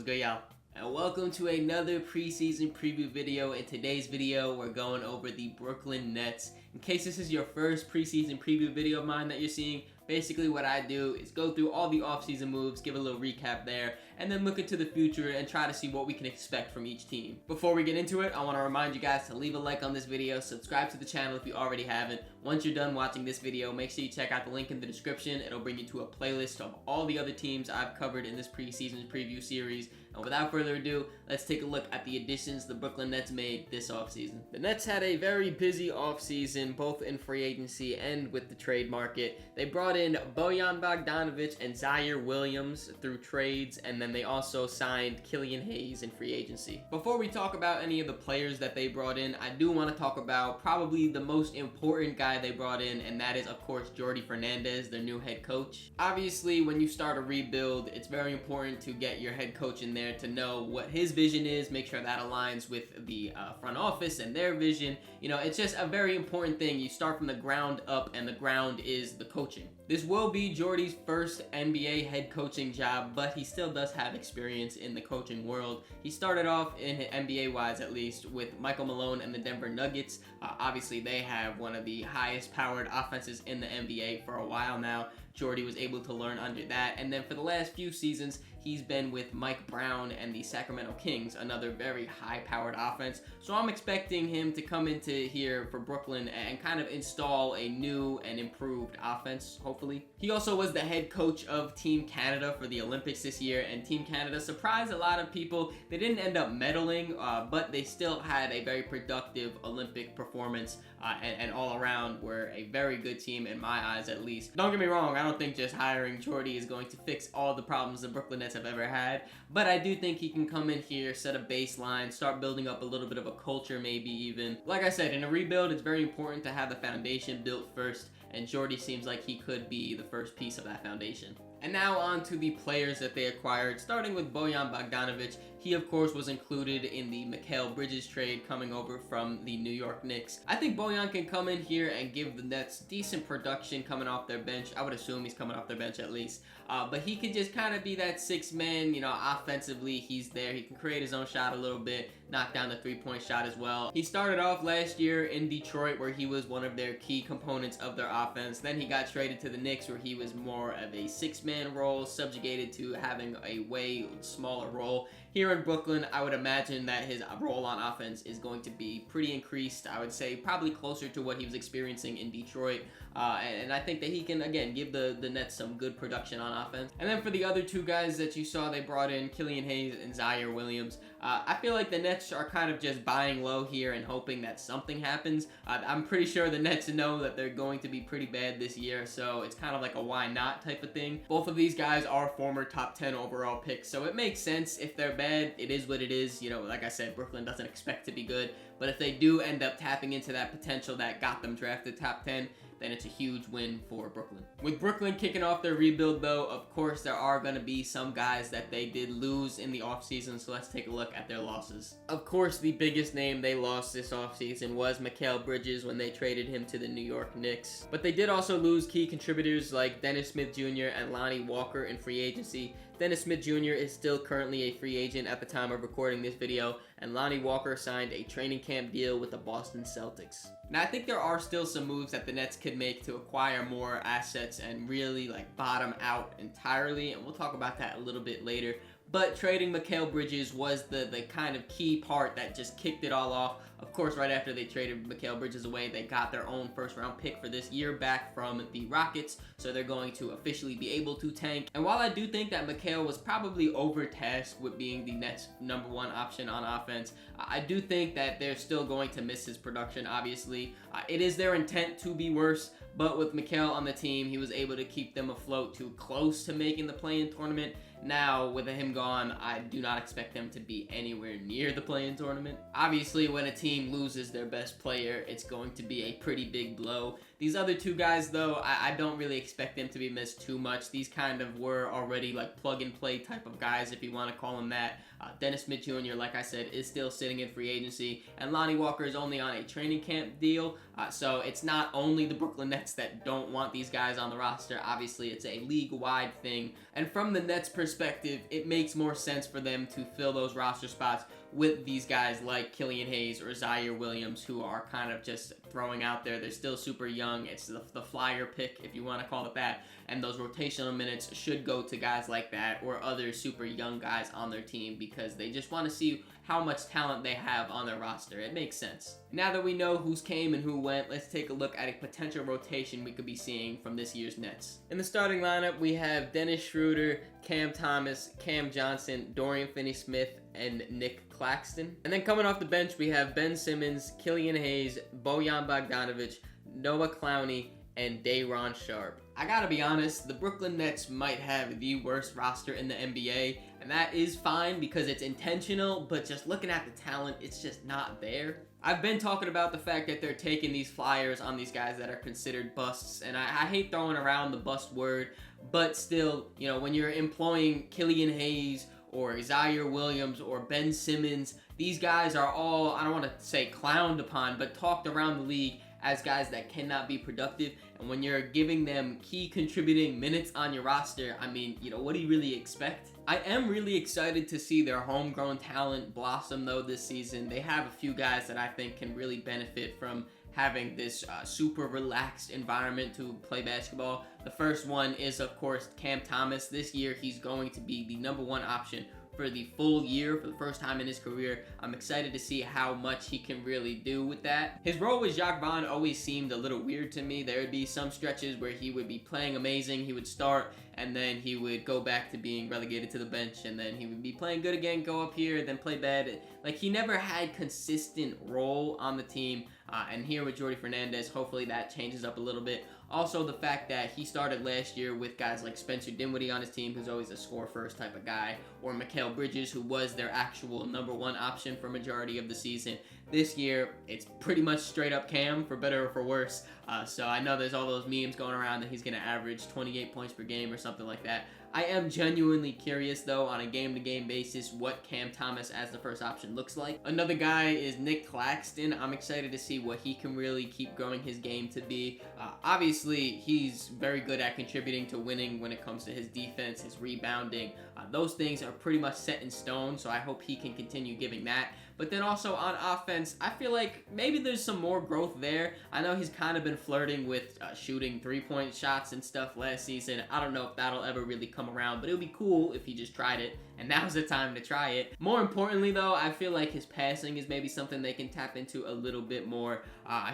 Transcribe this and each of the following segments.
good, y'all? And welcome to another preseason preview video. In today's video, we're going over the Brooklyn Nets. In case this is your first preseason preview video of mine that you're seeing, basically what I do is go through all the offseason moves, give a little recap there, and then look into the future and try to see what we can expect from each team. Before we get into it, I want to remind you guys to leave a like on this video, subscribe to the channel if you already haven't. Once you're done watching this video, make sure you check out the link in the description. It'll bring you to a playlist of all the other teams I've covered in this preseason preview series. And without further ado, let's take a look at the additions the Brooklyn Nets made this offseason. The Nets had a very busy offseason, both in free agency and with the trade market. They brought in Bojan Bogdanovic and Zaire Williams through trades, and then they also signed Killian Hayes in free agency. Before we talk about any of the players that they brought in, I do want to talk about probably the most important guy they brought in, and that is, of course, Jordi Fernandez, their new head coach. Obviously, when you start a rebuild, it's very important to get your head coach in there to know what his vision is, make sure that aligns with the front office and their vision. You know, it's just a very important thing. You start from the ground up, and the ground is the coaching. This will be Jordi's first NBA head coaching job, but he still does have experience in the coaching world. He started off, in NBA-wise at least, with Michael Malone and the Denver Nuggets. Obviously, they have one of the highest-powered offenses in the NBA for a while now. Jordi was able to learn under that, and then for the last few seasons, he's been with Mike Brown and the Sacramento Kings, another very high-powered offense. So I'm expecting him to come into here for Brooklyn and kind of install a new and improved offense, hopefully. He also was the head coach of Team Canada for the Olympics this year, and Team Canada surprised a lot of people. They didn't end up medaling, but they still had a very productive Olympic performance, and all around were a very good team in my eyes, at least. Don't get me wrong, I don't think just hiring Jordi is going to fix all the problems the Brooklyn Nets have ever had, but I do think he can come in here, set a baseline, start building up a little bit of a culture, maybe even. Like I said, in a rebuild, it's very important to have the foundation built first, and Jordi seems like he could be the first piece of that foundation. And now on to the players that they acquired, starting with Bojan Bogdanovic. He, of course, was included in the Mikal Bridges trade coming over from the New York Knicks. I think Bojan can come in here and give the Nets decent production coming off their bench. I would assume he's coming off their bench at least. But he can just kind of be that sixth man, you know, offensively. He's there. He can create his own shot a little bit, knock down the three-point shot as well. He started off last year in Detroit, where he was one of their key components of their offense. Then he got traded to the Knicks, where he was more of a six-man role, subjugated to having a way smaller role. Here in Brooklyn, I would imagine that his role on offense is going to be pretty increased. I would say probably closer to what he was experiencing in Detroit. And I think that he can, again, give the Nets some good production on offense. And then for the other two guys that you saw, they brought in Killian Hayes and Zaire Williams. I feel like the Nets are kind of just buying low here and hoping that something happens. I'm pretty sure the Nets know that they're going to be pretty bad this year, so it's kind of like a why not type of thing. Both of these guys are former top 10 overall picks, so it makes sense. If they're bad, it is what it is. You know, like I said, Brooklyn doesn't expect to be good, but if they do end up tapping into that potential that got them drafted top 10, then it's a huge win for Brooklyn. With Brooklyn kicking off their rebuild, though, of course, there are going to be some guys that they did lose in the offseason, so let's take a look at their losses. Of course, the biggest name they lost this offseason was Mikal Bridges when they traded him to the New York Knicks. But they did also lose key contributors like Dennis Smith Jr. and Lonnie Walker in free agency. Dennis Smith Jr. is still currently a free agent at the time of recording this video, and Lonnie Walker signed a training camp deal with the Boston Celtics. Now, I think there are still some moves that the Nets could make to acquire more assets and really bottom out entirely, and we'll talk about that a little bit later. But trading Mikal Bridges was the kind of key part that just kicked it all off. Of course, right after they traded Mikal Bridges away, they got their own first-round pick for this year back from the Rockets, so they're going to officially be able to tank. And while I do think that Mikal was probably overtasked with being the Nets' #1 option on offense, I do think that they're still going to miss his production, obviously. It is their intent to be worse, but with Mikal on the team, he was able to keep them afloat to close to making the play-in tournament. Now, with him gone, I do not expect them to be anywhere near the play-in tournament. Obviously, when a team loses their best player, it's going to be a pretty big blow. These other two guys, though, I don't really expect them to be missed too much. These kind of were already plug-and-play type of guys, if you want to call them that. Dennis Smith Jr., like I said, is still sitting in free agency, and Lonnie Walker is only on a training camp deal, so it's not only the Brooklyn Nets that don't want these guys on the roster. Obviously, it's a league-wide thing, and from the Nets' perspective, perspective, it makes more sense for them to fill those roster spots with these guys like Killian Hayes or Zaire Williams, who are kind of just throwing out there. They're still super young. It's the flyer pick, if you want to call it that. And those rotational minutes should go to guys like that or other super young guys on their team because they just want to see how much talent they have on their roster. It makes sense. Now that we know who's came and who went, let's take a look at a potential rotation we could be seeing from this year's Nets. In the starting lineup, we have Dennis Schroeder, Cam Thomas, Cam Johnson, Dorian Finney-Smith, and Nick Claxton. And then coming off the bench, we have Ben Simmons, Killian Hayes, Bojan Bogdanovic, Noah Clowney, and Day'Ron Sharpe. I gotta be honest, the Brooklyn Nets might have the worst roster in the NBA, and that is fine because it's intentional, but just looking at the talent, it's just not there. I've been talking about the fact that they're taking these flyers on these guys that are considered busts, and I hate throwing around the bust word, but still, you know, when you're employing Killian Hayes or Zaire Williams or Ben Simmons, these guys are all, I don't want to say clowned upon, but talked around the league as guys that cannot be productive. And when you're giving them key contributing minutes on your roster, I mean, you know, what do you really expect? I am really excited to see their homegrown talent blossom though this season. They have a few guys that I think can really benefit from having this super relaxed environment to play basketball. The first one is, of course, Cam Thomas. This year, he's going to be the #1 option for the full year for the first time in his career. I'm excited to see how much he can really do with that. His role with Jacques Vaughn always seemed a little weird to me. There would be some stretches where he would be playing amazing, he would start, and then he would go back to being relegated to the bench, and then he would be playing good again, go up here, then play bad. Like, he never had consistent role on the team, and here with Jordi Fernandez, hopefully that changes up a little bit. Also, the fact that he started last year with guys like Spencer Dinwiddie on his team, who's always a score-first type of guy, or Mikal Bridges, who was their actual #1 option for majority of the season. This year, it's pretty much straight up Cam, for better or for worse. So I know there's all those memes going around that he's going to average 28 points per game or something like that. I am genuinely curious, though, on a game-to-game basis, what Cam Thomas as the first option looks like. Another guy is Nick Claxton. I'm excited to see what he can really keep growing his game to be. Obviously, he's very good at contributing to winning when it comes to his defense, his rebounding. Those things are pretty much set in stone, so I hope he can continue giving that. But then also on offense, I feel like maybe there's some more growth there. I know he's kind of been flirting with shooting three-point shots and stuff last season. I don't know if that'll ever really come around, but it would be cool if he just tried it, and now's the time to try it. More importantly, though, I feel like his passing is maybe something they can tap into a little bit more.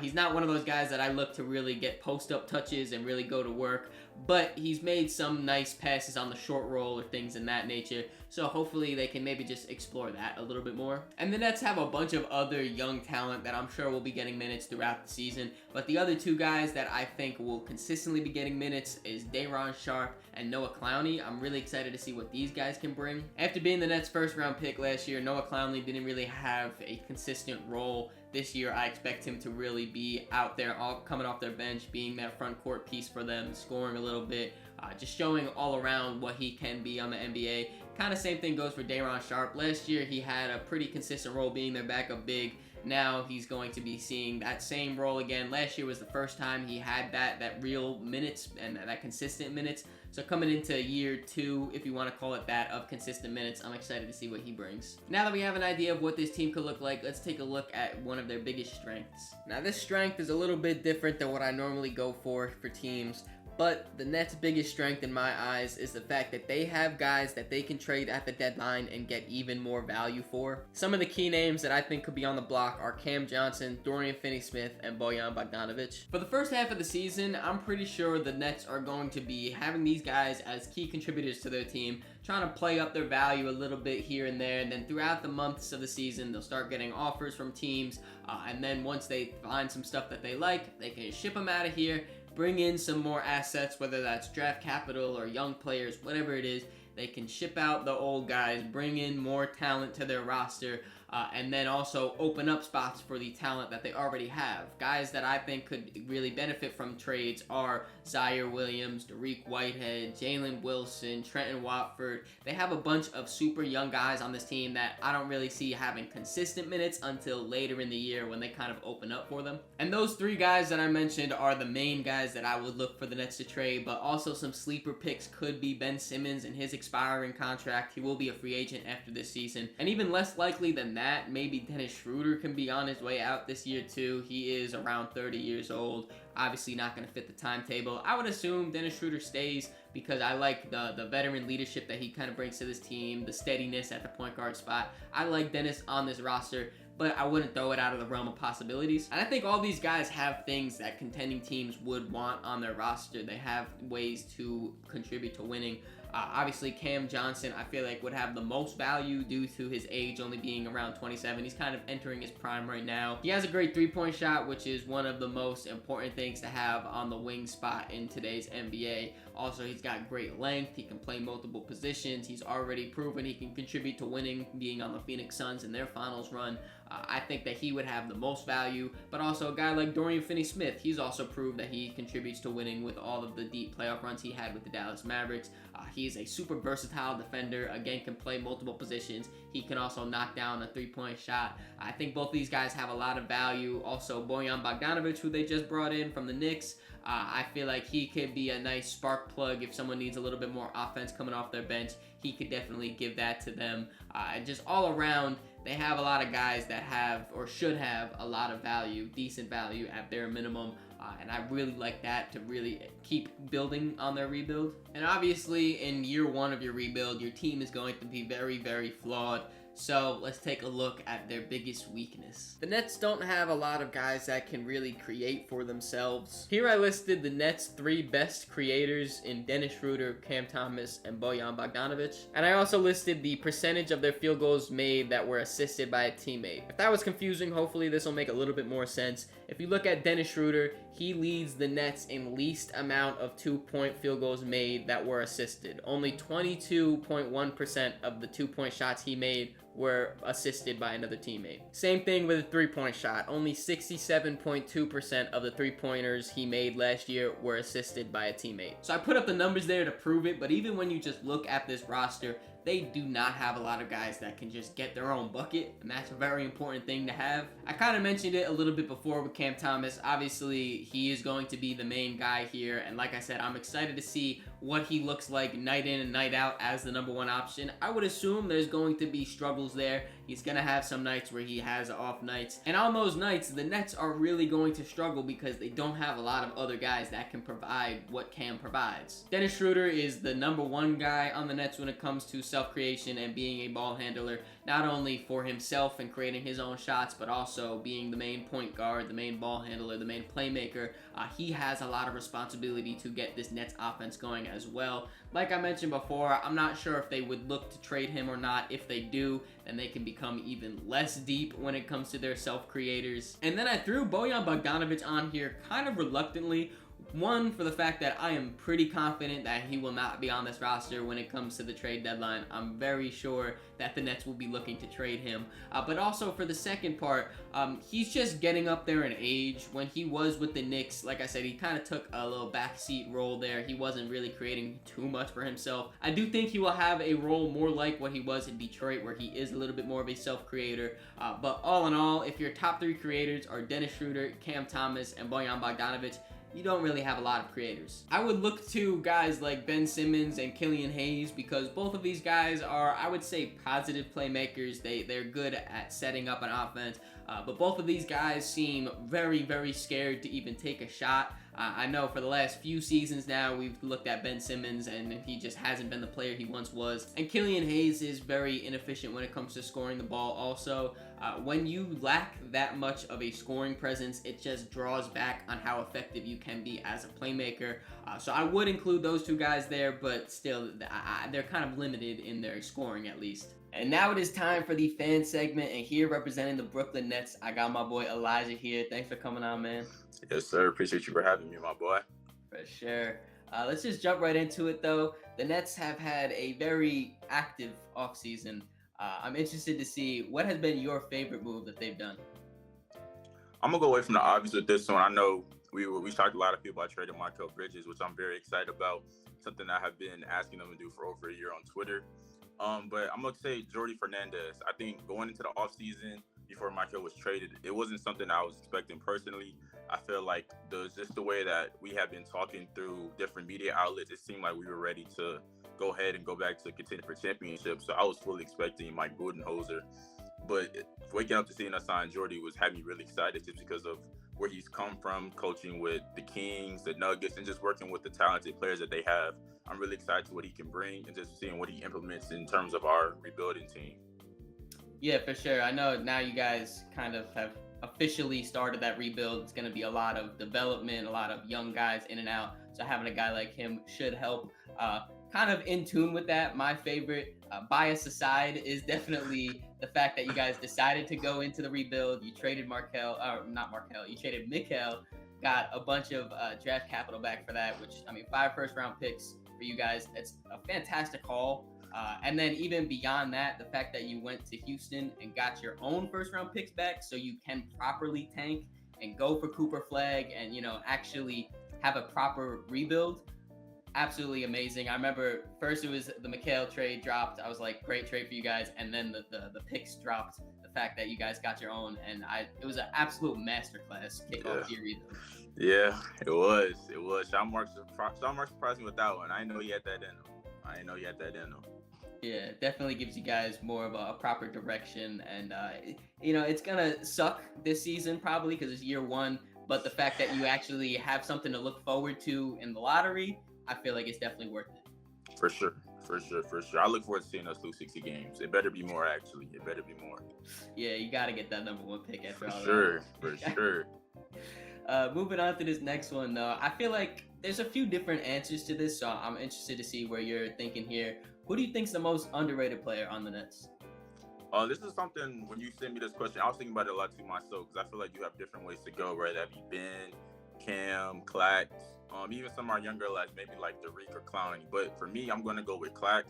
He's not one of those guys that I look to really get post-up touches and really go to work, but he's made some nice passes on the short roll or things in that nature, so hopefully they can maybe just explore that a little bit more. And the Nets have a bunch of other young talent that I'm sure will be getting minutes throughout the season, but the other two guys that I think will consistently be getting minutes is Day'Ron Sharpe and Noah Clowney. I'm really excited to see what these guys can bring. After being the Nets' first-round pick last year, Noah Clowney didn't really have a consistent role. This year, I expect him to really be out there, all coming off their bench, being that front court piece for them, scoring a little bit, just showing all around what he can be on the NBA. Kind of same thing goes for Day'Ron Sharpe. Last year, he had a pretty consistent role being their backup big. Now he's going to be seeing that same role again. Last year was the first time he had that real minutes and that consistent minutes. So coming into year 2, if you want to call it that, of consistent minutes, I'm excited to see what he brings. Now that we have an idea of what this team could look like, let's take a look at one of their biggest strengths. Now this strength is a little bit different than what I normally go for teams. But the Nets' biggest strength in my eyes is the fact that they have guys that they can trade at the deadline and get even more value for. Some of the key names that I think could be on the block are Cam Johnson, Dorian Finney-Smith, and Bojan Bogdanovic. For the first half of the season, I'm pretty sure the Nets are going to be having these guys as key contributors to their team, trying to play up their value a little bit here and there, and then throughout the months of the season, they'll start getting offers from teams, and then once they find some stuff that they like, they can ship them out of here, bring in some more assets, whether that's draft capital or young players, whatever it is. They can ship out the old guys, bring in more talent to their roster, and then also open up spots for the talent that they already have. Guys that I think could really benefit from trades are Zaire Williams, Dariq Whitehead, Jalen Wilson, Trenton Watford. They have a bunch of super young guys on this team that I don't really see having consistent minutes until later in the year when they kind of open up for them. And those three guys that I mentioned are the main guys that I would look for the Nets to trade, but also some sleeper picks could be Ben Simmons and his expiring contract. He will be a free agent after this season. And even less likely than that, maybe Dennis Schroeder can be on his way out this year too. He is around 30 years old. Obviously not going to fit the timetable. I would assume Dennis Schroeder stays because I like the veteran leadership that he kind of brings to this team, the steadiness at the point guard spot. I like Dennis on this roster, but I wouldn't throw it out of the realm of possibilities. And I think all these guys have things that contending teams would want on their roster. They have ways to contribute to winning. Obviously, Cam Johnson, I feel like, would have the most value due to his age only being around 27. He's kind of entering his prime right now. He has a great three-point shot, which is one of the most important things to have on the wing spot in today's NBA. Also, he's got great length. He can play multiple positions. He's already proven he can contribute to winning, being on the Phoenix Suns in their finals run. I think that he would have the most value, but also a guy like Dorian Finney-Smith, he's also proved that he contributes to winning with all of the deep playoff runs he had with the Dallas Mavericks. He's a super versatile defender, again, can play multiple positions. He can also knock down a three-point shot. I think both these guys have a lot of value. Also, Bojan Bogdanovic, who they just brought in from the Knicks, I feel like he could be a nice spark plug if someone needs a little bit more offense coming off their bench. He could definitely give that to them. And just all around, they have a lot of guys that have or should have a lot of value, decent value at bare minimum. And I really like that to really keep building on their rebuild. And obviously, in year one of your rebuild, your team is going to be very, very flawed. So let's take a look at their biggest weakness. The Nets don't have a lot of guys that can really create for themselves. Here I listed the Nets' 3 best creators in Dennis Schroeder, Cam Thomas, and Bojan Bogdanovic. And I also listed the percentage of their field goals made that were assisted by a teammate. If that was confusing, hopefully this will make a little bit more sense. If you look at Dennis Schroeder, he leads the Nets in least amount of 2-point field goals made that were assisted. Only 22.1% of the 2-point shots he made were assisted by another teammate. Same thing with a 3-point shot. Only 67.2% of the 3-pointers he made last year were assisted by a teammate. So I put up the numbers there to prove it, but even when you just look at this roster, they do not have a lot of guys that can just get their own bucket, and that's a very important thing to have. I kind of mentioned it a little bit before with Cam Thomas. Obviously, he is going to be the main guy here, and like I said, I'm excited to see what he looks like night in and night out as the number 1 option. I would assume there's going to be struggles there. He's going to have some nights where he has off nights, and on those nights, the Nets are really going to struggle because they don't have a lot of other guys that can provide what Cam provides. Dennis Schroeder is the number 1 guy on the Nets when it comes to self-creation and being a ball handler, not only for himself and creating his own shots, but also being the main point guard, the main ball handler, the main playmaker. He has a lot of responsibility to get this Nets offense going as well. Like I mentioned before, I'm not sure if they would look to trade him or not. If they do, then they can become even less deep when it comes to their self-creators. And then I threw Bojan Bogdanovic on here kind of reluctantly. One, for the fact that I am pretty confident that he will not be on this roster when it comes to the trade deadline. I'm very sure that the Nets will be looking to trade him. But also for the second part, he's just getting up there in age. When he was with the Knicks, like I said, he kind of took a little backseat role there. He wasn't really creating too much for himself. I do think he will have a role more like what he was in Detroit, where he is a little bit more of a self-creator. But all in all, if your top 3 creators are Dennis Schroeder, Cam Thomas, and Bojan Bogdanovic, you don't really have a lot of creators. I would look to guys like Ben Simmons and Killian Hayes because both of these guys are, I would say, positive playmakers. They're good at setting up an offense, but both of these guys seem very, very scared to even take a shot. I know for the last few seasons now, we've looked at Ben Simmons and he just hasn't been the player he once was. And Killian Hayes is very inefficient when it comes to scoring the ball also. When you lack that much of a scoring presence, it just draws back on how effective you can be as a playmaker. So I would include those 2 guys there, but still, they're kind of limited in their scoring at least. And now it is time for the fan segment, and here representing the Brooklyn Nets, I got my boy Elijah here. Thanks for coming on, man. Yes, sir. Appreciate you for having me, my boy. For sure. Let's just jump right into it, though. The Nets have had a very active offseason. I'm interested to see what has been your favorite move that they've done. I'm gonna go away from the obvious with this one. I know we talked a lot of people about trading Michael Bridges, which I'm very excited about. Something I have been asking them to do for over a year on Twitter. But I'm gonna say Jordy Fernandez. I think going into the offseason before Michael was traded, it wasn't something I was expecting personally. I feel like just the way that we have been talking through different media outlets, it seemed like we were ready to go ahead and go back to contending for championships. So I was fully expecting Mike Budenholzer. But waking up to seeing us sign Jordy was had me really excited just because of where he's come from, coaching with the Kings, the Nuggets, and just working with the talented players that they have. I'm really excited to what he can bring and just seeing what he implements in terms of our rebuilding team. Yeah, for sure. I know now you guys kind of have officially started that rebuild. It's going to be a lot of development, a lot of young guys in and out. So having a guy like him should help. Kind of in tune with that. My favorite, bias aside, is definitely the fact that you guys decided to go into the rebuild. You traded you traded Mikal, got a bunch of draft capital back for that, which, I mean, 5 first-round picks for you guys. It's a fantastic haul. And then even beyond that, the fact that you went to Houston and got your own first-round picks back so you can properly tank and go for Cooper Flag and, actually have a proper rebuild. Absolutely amazing. I remember first it was the Mikal trade dropped. I was like, great trade for you guys. And then the picks dropped. The fact that you guys got your own, and it was an absolute masterclass kickoff period. Yeah, it was. Sean Marks surprised me with that one. I didn't know he had that in him. Yeah, definitely gives you guys more of a proper direction. And, it's going to suck this season probably because it's year one. But the fact that you actually have something to look forward to in the lottery, I feel like it's definitely worth it. For sure. I look forward to seeing us lose 60 games. It better be more, actually. It better be more. Yeah, you got to get that number 1 pick after all that. For sure. Moving on to this next one, though. I feel like there's a few different answers to this, so I'm interested to see where you're thinking here. Who do you think's the most underrated player on the Nets? This is something, when you sent me this question, I was thinking about it a lot too myself, because I feel like you have different ways to go, whether that be Ben, Cam, Clax, even some of our younger lads, maybe like Derek or Clowney. But for me, I'm going to go with Clax.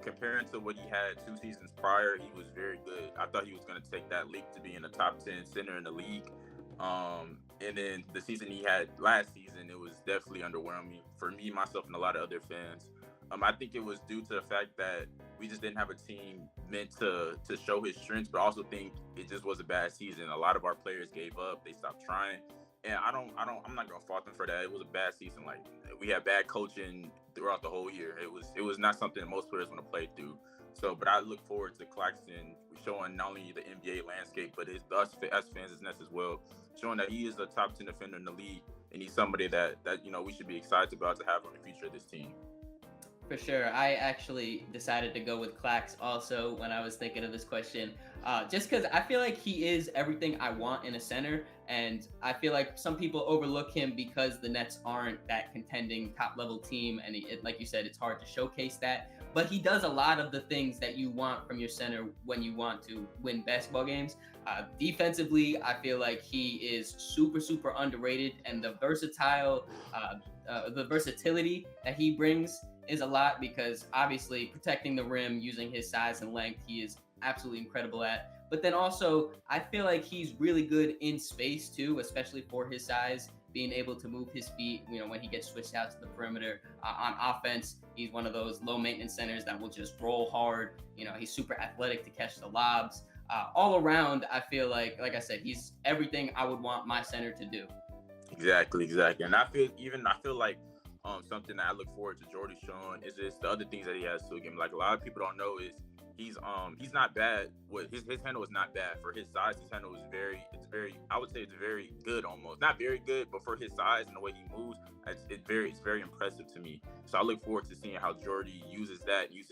Comparing to what he had 2 seasons prior, he was very good. I thought he was going to take that leap to being a top 10 center in the league. And then the season he had last season, it was definitely underwhelming for me, myself, and a lot of other fans. I think it was due to the fact that we just didn't have a team meant to show his strengths, but I also think it just was a bad season. A lot of our players gave up; they stopped trying, and I'm not gonna fault them for that. It was a bad season. Like, we had bad coaching throughout the whole year. It was not something that most players want to play through. So, but I look forward to Claxton showing not only the NBA landscape, but us as fans as Nets as well, showing that he is a top 10 defender in the league, and he's somebody that we should be excited about to have on the future of this team. For sure. I actually decided to go with Clax also when I was thinking of this question, just because I feel like he is everything I want in a center, and I feel like some people overlook him because the Nets aren't that contending top-level team, and like you said, it's hard to showcase that. But he does a lot of the things that you want from your center when you want to win basketball games. Defensively, I feel like he is super, super underrated, and the versatility that he brings is a lot, because obviously protecting the rim using his size and length, he is absolutely incredible at. But then also, I feel like he's really good in space too, especially for his size, being able to move his feet, when he gets switched out to the perimeter. On offense, he's one of those low maintenance centers that will just roll hard. He's super athletic to catch the lobs. All around, I feel like I said, he's everything I would want my center to do. Exactly. And I feel like something that I look forward to Jordy showing is just the other things that he has to him. Like, a lot of people don't know is he's not bad. His handle is not bad for his size. His handle is very I would say it's very good, almost not very good, but for his size and the way he moves, it's very impressive to me. So I look forward to seeing how Jordy uses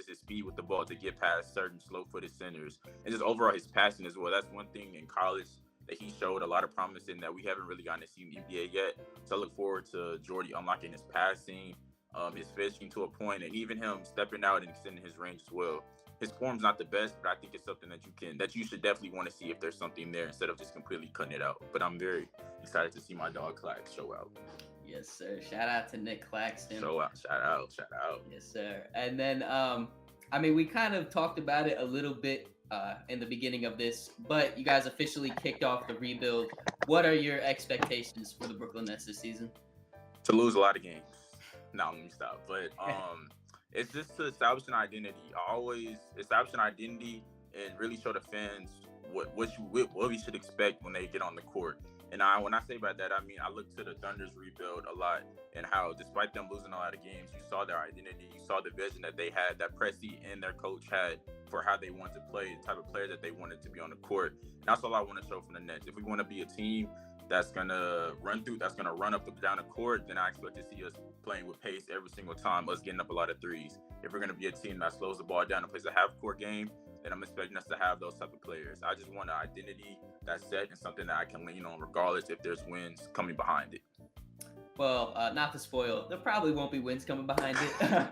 his speed with the ball to get past certain slow-footed centers, and just overall his passing as well. That's one thing in college that he showed a lot of promise in that we haven't really gotten to see in the NBA yet. So I look forward to Jordy unlocking his passing, his finishing to a point, and even him stepping out and extending his range as well. His form's not the best, but I think it's something that you should definitely want to see if there's something there instead of just completely cutting it out. But I'm very excited to see my dog Clax show out. Yes, sir. Shout out to Nick Claxton. Shout out. Yes, sir. And then I mean, we kind of talked about it a little bit in the beginning of this, but you guys officially kicked off the rebuild. What are your expectations for the Brooklyn Nets this season? To lose a lot of games. No, let me stop. But it's just to establish an identity. I always establish an identity and really show the fans what we should expect when they get on the court. And when I say about that, I mean I look to the Thunder's rebuild a lot, and how despite them losing a lot of games, you saw their identity, you saw the vision that they had, that Presti and their coach had for how they wanted to play, the type of player that they wanted to be on the court. And that's all I want to show from the Nets. If we want to be a team that's gonna run up and down the court, then I expect to see us playing with pace every single time, us getting up a lot of threes. If we're gonna be a team that slows the ball down and plays a half-court game, then I'm expecting us to have those type of players. I just want an identity that's set and something that I can lean on regardless if there's wins coming behind it. Well, not to spoil, there probably won't be wins coming behind it,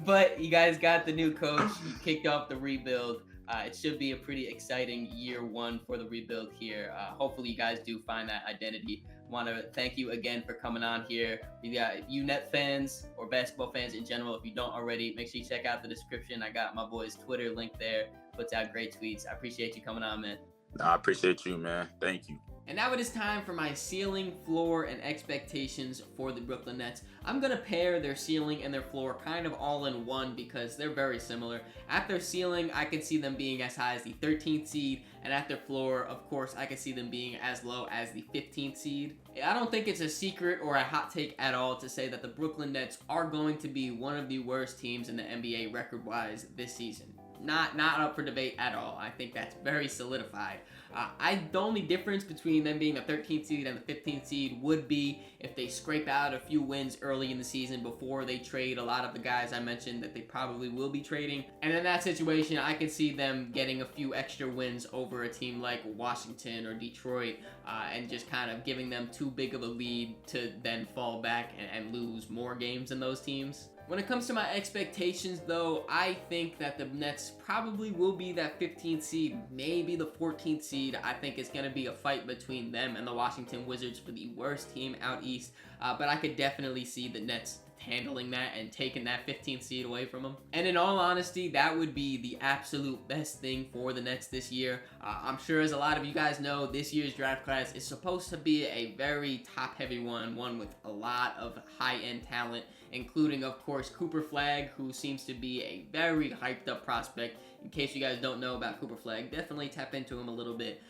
but you guys got the new coach, you kicked off the rebuild. It should be a pretty exciting year one for the rebuild here. Hopefully you guys do find that identity. Want to thank you again for coming on here. You Net fans or basketball fans in general, if you don't already, make sure you check out the description. I got my boy's Twitter link there. Puts out great tweets. I appreciate you coming on, man. I appreciate you, man. Thank you. And now it is time for my ceiling, floor, and expectations for the Brooklyn Nets. I'm going to pair their ceiling and their floor kind of all in one because they're very similar. At their ceiling, I could see them being as high as the 13th seed, and at their floor, of course, I could see them being as low as the 15th seed. I don't think it's a secret or a hot take at all to say that the Brooklyn Nets are going to be one of the worst teams in the NBA record-wise this season. Not up for debate at all. I think that's very solidified. The only difference between them being the 13th seed and the 15th seed would be if they scrape out a few wins early in the season before they trade a lot of the guys I mentioned that they probably will be trading. And in that situation, I could see them getting a few extra wins over a team like Washington or Detroit and just kind of giving them too big of a lead to then fall back and lose more games than those teams. When it comes to my expectations, though, I think that the Nets probably will be that 15th seed, maybe the 14th seed. I think it's going to be a fight between them and the Washington Wizards for the worst team out east, but I could definitely see the Nets handling that and taking that 15th seed away from them. And in all honesty, that would be the absolute best thing for the Nets this year. I'm sure, as a lot of you guys know, this year's draft class is supposed to be a very top-heavy one with a lot of high-end talent, including, of course, Cooper Flagg, who seems to be a very hyped-up prospect. In case you guys don't know about Cooper Flagg, definitely tap into him a little bit.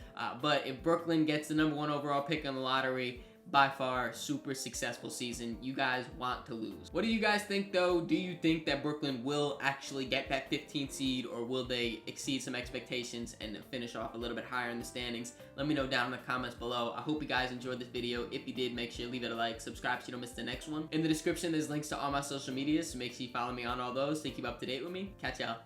But if Brooklyn gets the number 1 overall pick in the lottery, by far, super successful season. You guys want to lose. What do you guys think, though? Do you think that Brooklyn will actually get that 15th seed, or will they exceed some expectations and finish off a little bit higher in the standings? Let me know down in the comments below. I hope you guys enjoyed this video. If you did, make sure you leave it a like, subscribe so you don't miss the next one. In the description, there's links to all my social medias, so make sure you follow me on all those to keep up to date with me. Catch y'all.